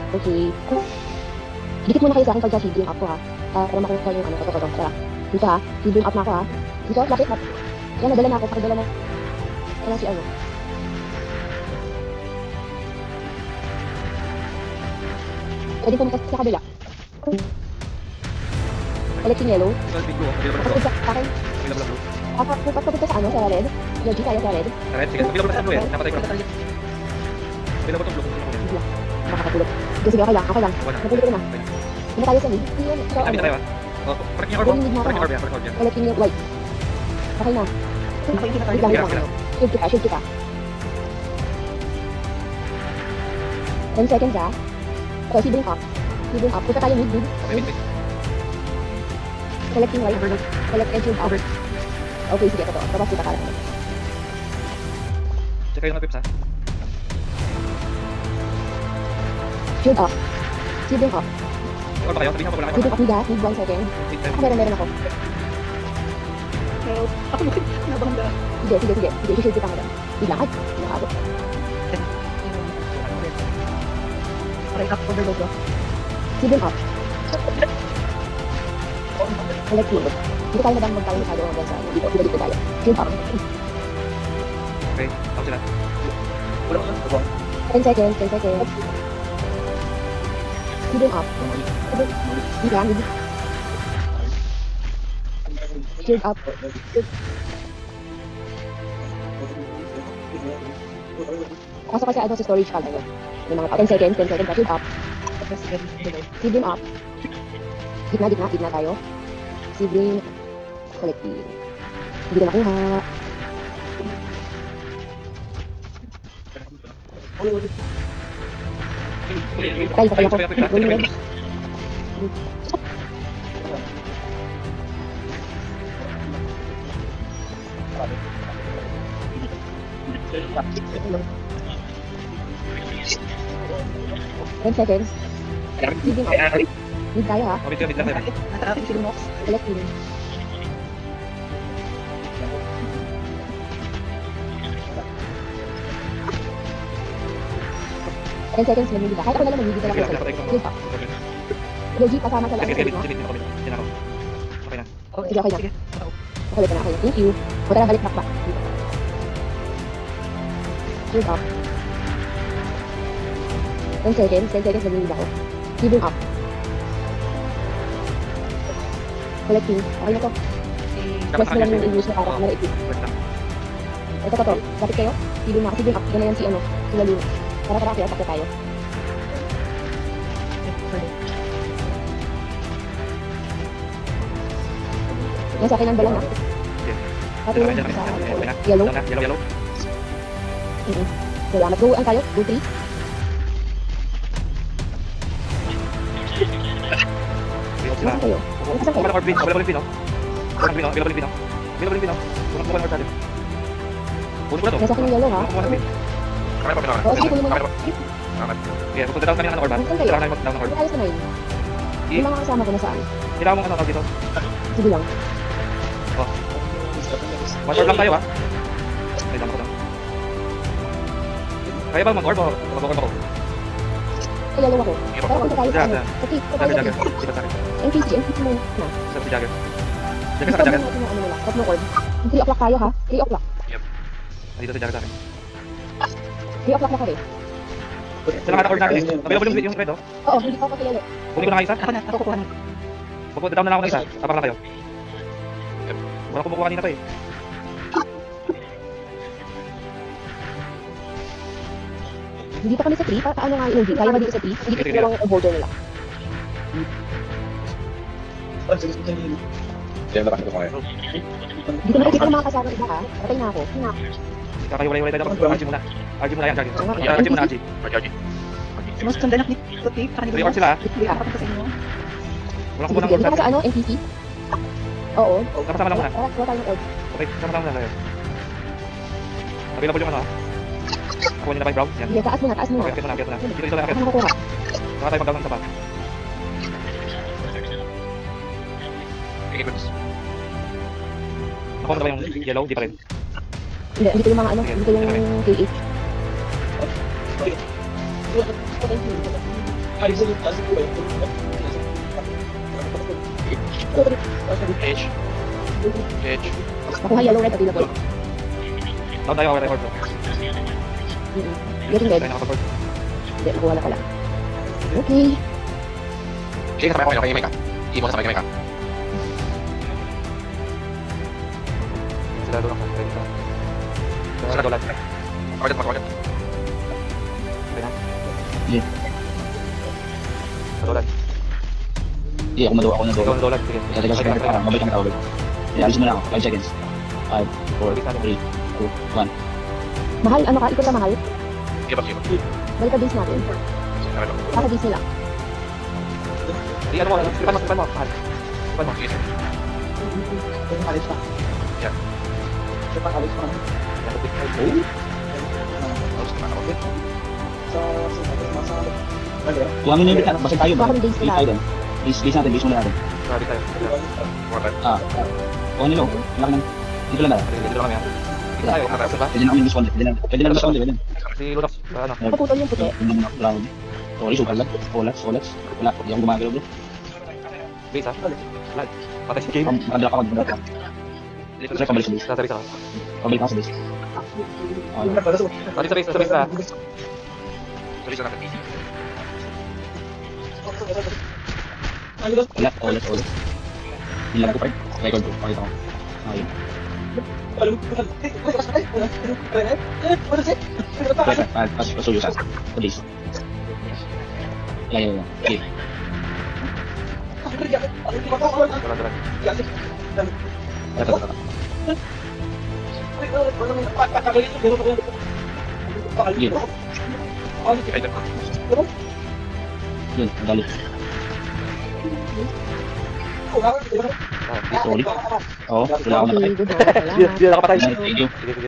Okay. Dikit muna kayo sa akin pag si-beam up ko ha. Para makuha yung ano, ito. Tara. Dito ha. Si-beam up na ako ha. Dito, lapit. Yan, nadala na ako. Pakidala na. Kaya si ano. Pwede pumunta sa kabila. Collecting yellow. Kapag sa akin. Kapag sa ano, sa red. Yogi, kaya sa red. Red, sige. Kapila ko na sa blue eh. Napatay ko. Kapila ko itong blue. Makakatulog. Sige, okay lang. Napulog ko na. Hindi tayo sa mid. Sabi na tayo ah. Correct yung orb mo. Correct yung orb yan. Collecting yung white. Okay na. Wait lang. Shield kita. 10 seconds ah. Okay, si bring up. Punta tayo mid. Collecting white. Collect and shield up. Okay, sige, totoo. Tapos kita ka lang. Check kayo ng pips ha. Shield up. Bring up. Orb ba kayo? Sabihin mo pag wala Shield kayo. up, mid 1 second. Ako meron ako. Ako bakit nabangga? Sige. Shield kita nga. Ilakad. Right up overload ko. Bring up. Collecting. Dito tayo madang magtayo masyado ang bansa. Dito tayo. Shield up. Okay, tapos sila. 10 seconds. Bring up. Mid. Shield up. Pasok kasi ano sa storage pad tayo. May mga 10 seconds, shield up. Bring up. Gitna tayo. Bring collecting. Hindi na nakuha. Tayo ako. Rolling red. Ten seconds. Bring up. Mid tayo ha. Okay, mid lang tayo. Nata-akin si Lunox. Collecting. Ten seconds lang hindi ka. Kahit ako na lang magiging Sige, ako. napatay ko. Shield up. Yogi kasama sa lahat. Sige. Hindi na ako. Okay na. Sige, okay na. Sige. Okay na. Thank you. O tara, balik back. Shield up. 10 seconds lang hindi ako. Bring up. Collecting. Okay na to. Plus na lang yung i-use na para na-equip. Ito. Lapit kayo. Bring up. Ganyan si ano. Sila Lino. Tara, kaya takbo tayo. Nasa akin ang balang na. Patulong sa yellow. Yellow. Salamat. Go, ang tayo. Go 3. Nasaan kayo? Nasaan kayo? Orb Pino. Available Pino. Kunin orb natin. Kunin ko na to. Nasa akin yung yellow ha? Oo, sige, kunin mo na. Okay, pupunta down kami ng orb ha. Nasaan kayo? Kailangan namin mag-down ng orb. Ayos na yun. Yung mga kasama ko nasaan? Kailangan mong ano tawag dito. Sige lang. One orb lang tayo ha. Ay, dama ko lang. Kaya ba mag-orb o mag-orb ako? Ay, yellow ako. Pero punta tayo sa ano. Okay, Jagger. Dito sa akin. NPC muna. Sa si Jagger. Jagger sa Stop Jagger. natin yung ano nila. Stop ng orb. 3 o'clock tayo ha? 3 o'clock. Dito si Jagger sa akin. 3 o'clock na kami. Sila nga na-orb natin eh. Available yung red oh. Oo, hindi ko kasi yellow. Kunin ko na nga isa. Ako kukuha na. Pupunta down na lang ako ng isa. Tapos na tayo. Wala kumukuha kanina pa eh. Hindi pa kami sa 3. Paano nga yung kaya ba dito sa 3? Hindi ko lang yung border nila. Diyan na ko kaya. Hindi ko nakikita ng mga kasama iba ha. Patay na ako. Kakahiwalay-walay tayo. RG muna. RG muna yan, Jagger. RG muna, RG. Mas sundan ni Tuti. Para ni 3 orb sila ha. Hindi ako sa inyo. Wala Sige, kumukuha ng sige. orb Dito ka sa ano? NPC? Oo. Sama-sama lang muna. Tara, kuha tayo ng orb. Okay, sama-sama lang tayo. Available yung ano ha. Kuha niyo na ba yung brown? Yan. Sige, taas muna. Okay, akit mo na. Dito lang akit. Ako nakukuha. Saka tayo mag-down ng tapat. Nakuha mo na ba yung yellow? Di pa rin. Hindi ko yung mga ano. Hindi ko yung KH. H. H. Nakuha yellow red available. Down tayo, okay tayo, Ford. Getting red. Tayo nakapag-Ford. Hindi, nakuha na pala. Okay. Sige, sabay ako ngayon kay Mika. Hindi mo sabay kay Mika. Sila doon ako. Sila doon. Order, mag-order. Okay na. Sige. Dolan. Sige, ako Ikaw na ang dolan. Sige. Teka, sige, parang mabalik kami tawag. Alis mo na ako. 5 seconds. 5, 4, 3, 2, 1. Mahal, ano ka? Ikot na mahal. Sige ba, sige ba. Balik ka base natin. Sabay ba. Kaka base nila. Di ano mo, slipan mo. Mahal. Slipan mo. Sige, sige. Alis pa. Yan. Siya pa alis pa. Tapos naman ako. Kuha mo na yung bit. Basta tayo ba? Baka may base Base nila. tayo doon. Base natin. Base muna natin. Grabe tayo. Order. Kuha nilo. Laki ng... Dito lang na. Dito lang kami ha. Dito tayo. Nakasal ba? Pwede na kami respond. Pwede na respond. Pwede na. Si Lunox. Ano? Kaputol yung puti. Hindi mo na round. Sorry, sugal lang. Olas. Wala. Hindi ako gumagalaw bro. Base ha? Live. Patay si Game. Makadala ka. Makadala ka. Sige, pabalik sa base. Nasa base ako. Pabalik ka sa base. Okay. Nasa base ha. Sabi sa natin. Olas. Nilag ko pa. Record ko. Pakita ko. Okay. Pasuyo sa base. Yeah. Okay. Dolan. Tata. Yun. Ay, ito. Yun. Dali. Sorry. Oo. Wala ako na Okay, good job. Salamat. Di nakapatay. Thank you. Sige.